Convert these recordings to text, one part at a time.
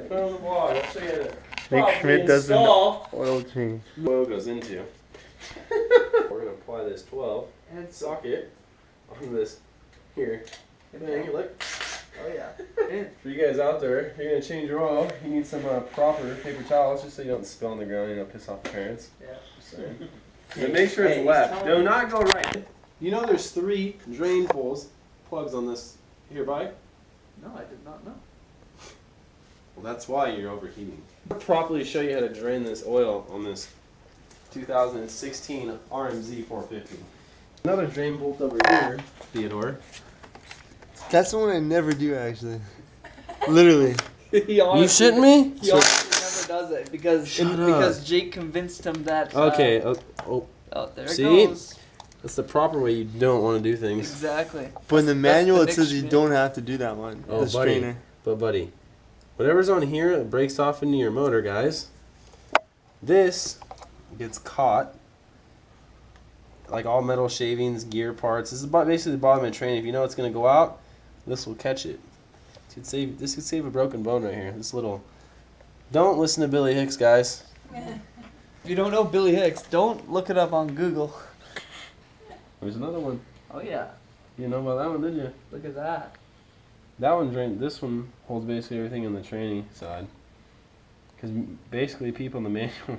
Put it on the blog. I'll show you that. Nick Schmidt does an oil change. Oil goes into. We're gonna apply this 12 and socket on this here. Bang, look. Oh yeah. For you guys out there, you're gonna change your oil. You need some proper paper towels just so you don't spill on the ground. You don't piss off the parents. Yeah. Just saying. But make sure it's left. Do not go right. You know there's 3 drain holes, plugs on this here, bike? No, I did not know. Well, that's why you're overheating. I'll properly show you how to drain this oil on this 2016 RMZ 450. Another drain bolt over here, Theodore. That's the one I never do, actually. Literally. You shitting me? He honestly never does it because Jake convinced him that. Okay. Oh, there it See? goes. That's the proper way you don't want to do things. Exactly. But in the manual it Nick says you Schmidt. don't have to do that one. Oh, the buddy. strainer. But buddy, whatever's on here, it breaks off into your motor, guys. This gets caught. Like all metal shavings, gear parts. This is basically the bottom of the train. If you know it's going to go out, this will catch it. This could save a broken bone right here. This little. Don't listen to Billy Hicks, guys. If you don't know Billy Hicks, don't look it up on Google. There's another one. Oh yeah. You know about that one, did you? Look at that. That one drained. This one holds basically everything on the training side. Because basically, people in the manual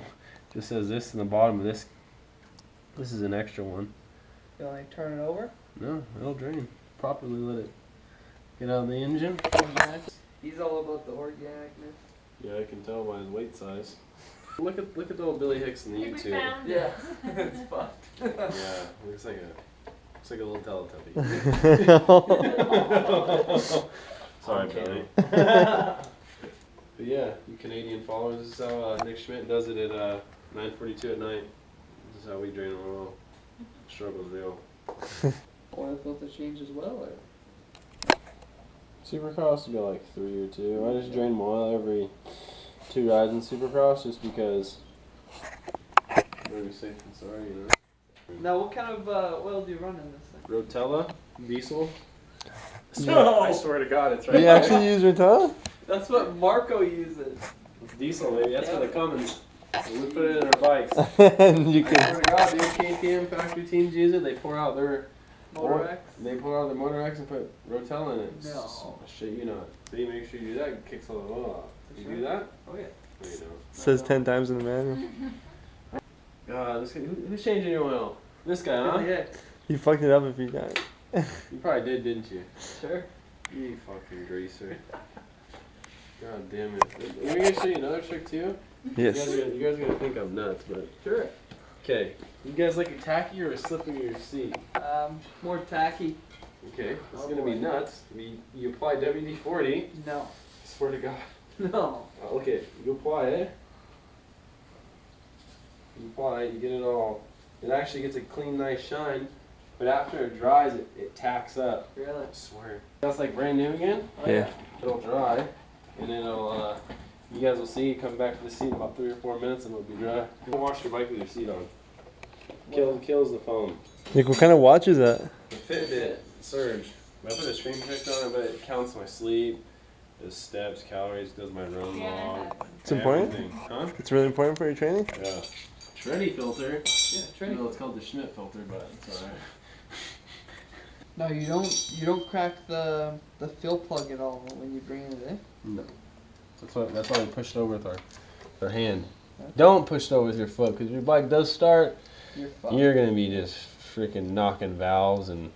just says this in the bottom of this. This is an extra one. You want to turn it over? No, it'll drain. Properly let it get out of the engine. He's all about the organicness. Yeah, I can tell by his weight size. Look at the old Billy Hicks in the YouTube. Yeah, it's fun. Yeah, looks like a little Teletubby. Sorry, Billy. But yeah, you Canadian followers, this is how Nick Schmidt does it at 9:42 at night. This is how we drain our oil. Struggle's real. Oil filter change as well, or? Supercross would be like 3 or 2. I just drain my oil every 2 rides in Supercross just because I'm very safe and sorry, you know. Now, what kind of oil do you run in this thing? Rotella, diesel. No. I swear to God, it's right You there. actually use Rotella? That's what Marco uses. It's diesel, baby. That's for the Cummins. We put it in our bikes. And you I can. swear to God, dude, KTM factory teams use it. They pour out their Motor X? They pour out their Motor X and put Rotella in it. No. Shit, you know it. So you make sure you do that, it kicks all the oil off. You do that? Oh yeah. No, you don't. Says 10 times in the manual. This guy, who's changing your oil? This guy, huh? Yeah. You fucked it up a few times. You probably did, didn't you? Sure. You fucking greaser. God damn it. Let me show you another trick too. Yes. You guys are gonna think I'm nuts, but Sure. okay. You guys like it tacky or slipping in your seat? More tacky. Okay, this is gonna be nuts. You apply WD-40. No. Swear to God. No. Okay, you apply it. You apply it, you get it all. It actually gets a clean, nice shine. But after it dries, it tacks up. Really? I swear. That's like brand new again? Oh, Yeah. It'll dry, and then it'll, you guys will see it come back to the seat in about 3 or 4 minutes and it'll be dry. Don't wash your bike with your seat on. Kills the foam. Nick, what kind of watch is that? The Fitbit Surge. I put a screen protector on it, but it counts my sleep, does steps, calories, does my run log. It's important? Everything. Huh? It's really important for your training? Yeah. Shreddy filter. Yeah, training. No, it's called the Schmidt filter, but it's alright. No, you don't crack the fill plug at all when you bring it in. No. That's why we push it over with our hand. Okay. Don't push it over with your foot, because your bike does start. You're gonna be just freaking knocking valves and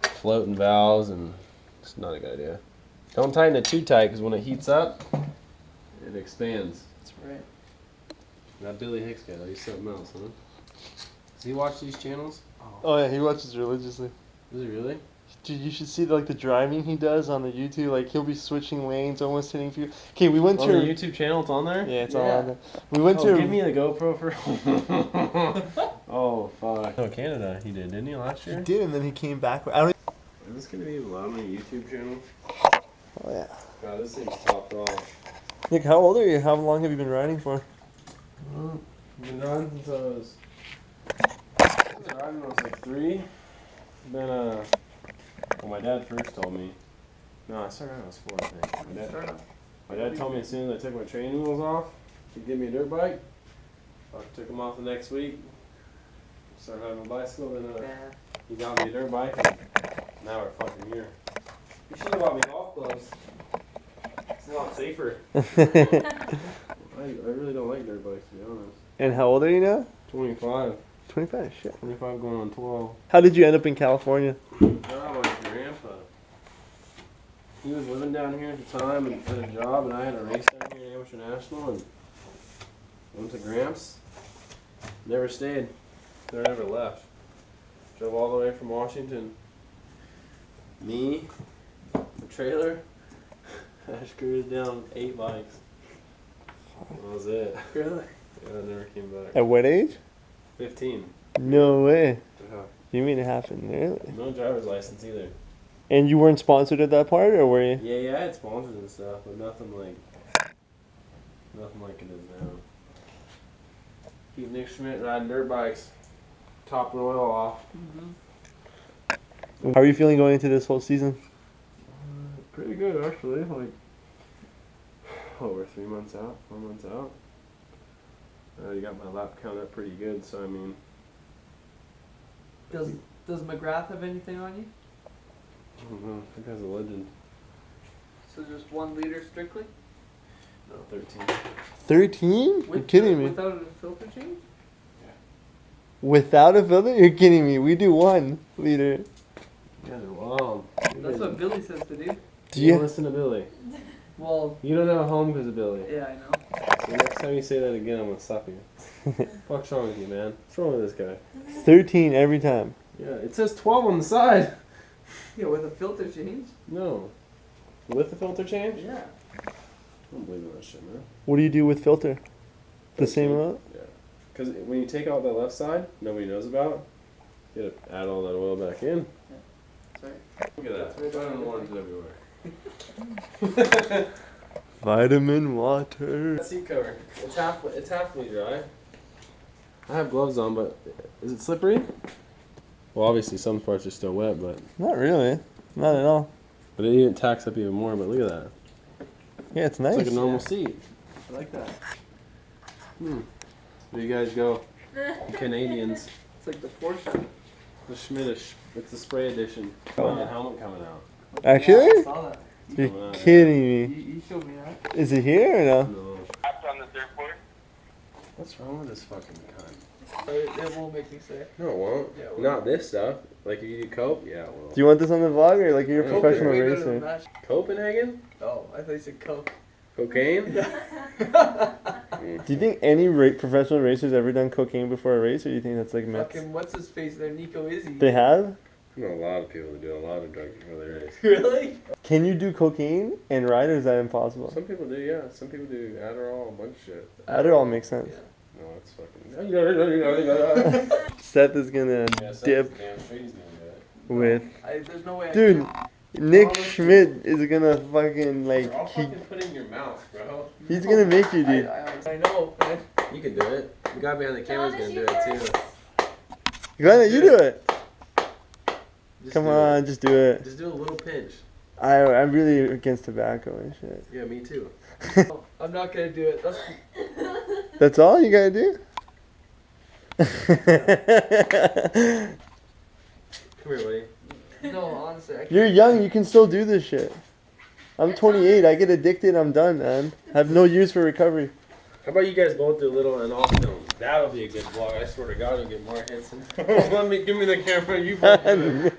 floating valves, and it's not a good idea. Don't tighten it too tight, because when it heats up, it expands. That's right. That Billy Hicks guy, he's something else, huh? Does he watch these channels? Oh yeah, he watches religiously. Does he really? Dude, you should see the driving he does on the YouTube. Like he'll be switching lanes, almost hitting people. Okay, we went to the YouTube channel. It's on there. Yeah, it's all on there. We went to. Give me the GoPro for. Oh fuck! Oh, Canada, he did, didn't he, last year? He did, and then he came back. I don't. Is this gonna be allowed on the YouTube channel? Oh yeah. God, this thing's topped off. Nick, how old are you? How long have you been riding for? I've been riding since I was riding when I was like 3. Then well, my dad first told me. No, I started when I was 4, I think. My dad, My dad told me as soon as I took my training wheels off, he'd give me a dirt bike. I took them off the next week. Started riding a bicycle, then he got me a dirt bike, and now we're fucking here. You should have bought me golf gloves. It's a lot safer. I really don't like dirt bikes, to be honest. And how old are you now? 25. 25, shit. 25 going on 12. How did you end up in California? My grandpa. He was living down here at the time and had a job, and I had a race down here in Amateur National, and went to Gramps. Never stayed. Never left. Drove all the way from Washington. Me, the trailer, I screwed down 8 bikes. That was it. Really? Yeah, I never came back. At what age? 15. No way. Yeah. You made it happen, really? No driver's license either. And you weren't sponsored at that part, or were you? Yeah, I had sponsors and stuff, but nothing like it is now. Keep Nick Schmidt riding dirt bikes, topping oil off. How are you feeling going into this whole season? Pretty good actually. Like, we're 3 months out, 4 months out. I already got my lap count up pretty good, so I mean. Does McGrath have anything on you? I don't know. That guy's a legend. So just 1 liter strictly? No, 13. 13? You're kidding me. Without a filter change? Without a filter? You're kidding me. We do 1 liter. You guys are wild. That's what Billy says to do. Do You you? listen to Billy. Well, You don't have a home because of Billy. yeah, I know. So next time you say that again, I'm gonna slap you. What's wrong with you, man? What's wrong with this guy? 13 every time. Yeah, it says 12 on the side. Yeah, with a filter change? No. With the filter change? Yeah. I don't believe in that shit, man. What do you do with filter? The same amount? Yeah. Because when you take out that left side, nobody knows about, you gotta add all that oil back in. Sorry. Look at that. That's right. Vitamin orange everywhere. Vitamin water. Seat cover. It's halfway dry. I have gloves on, but is it slippery? Well, obviously some parts are still wet, but Not really. Not at all. it even tacks up even more. But look at that. Yeah, it's nice. It's like a normal seat. I like that. There you guys go, Canadians. It's like the Porsche. The Schmidtish. It's the spray edition. Oh, the helmet coming out. Actually? Yeah, I saw that. You're Coming out, yeah. kidding me. You showed me that. Is it here or no? No. On the third floor. What's wrong with this fucking cunt? It won't make me sick. No, it won't. Yeah, it will. Not this stuff. Like if you do cope, yeah, it will. Do you want this on the vlog or like you're a Yeah. professional Way better than racer? that. Copenhagen? Oh, I thought you said Coke. Cocaine? Do you think any professional racers ever done cocaine before a race, or do you think that's like myths? Fucking what's his face there, Nico Izzy. They have? I know a lot of people that do a lot of drugs before they race. Really? Can you do cocaine and ride, or is that impossible? Some people do, yeah. Some people do Adderall, a bunch of shit. Adderall makes sense. Yeah. No, it's fucking. Seth is gonna Yeah, Seth dip is damn straight he's gonna do it. with. There's no way. Dude, I Nick Honestly. Schmidt is gonna fucking like. You're all fucking put in your mouth, bro. He's gonna make you, dude. I know, man. You can do it. The guy behind the camera's gonna do it too. Glenna, you do it. Just Come do on, it. just do it. Just do a little pinch. I'm really against tobacco and shit. Yeah, me too. No, I'm not gonna do it. That's That's all you gotta do? Come here, buddy. no, honestly. I can't. You're young, you can still do this shit. I'm 28, I get addicted, I'm done, man. I have no use for recovery. How about you guys both do a little and off film? That'll be a good vlog. I swear to God, it'll get more hits. Give me the camera. You both do it.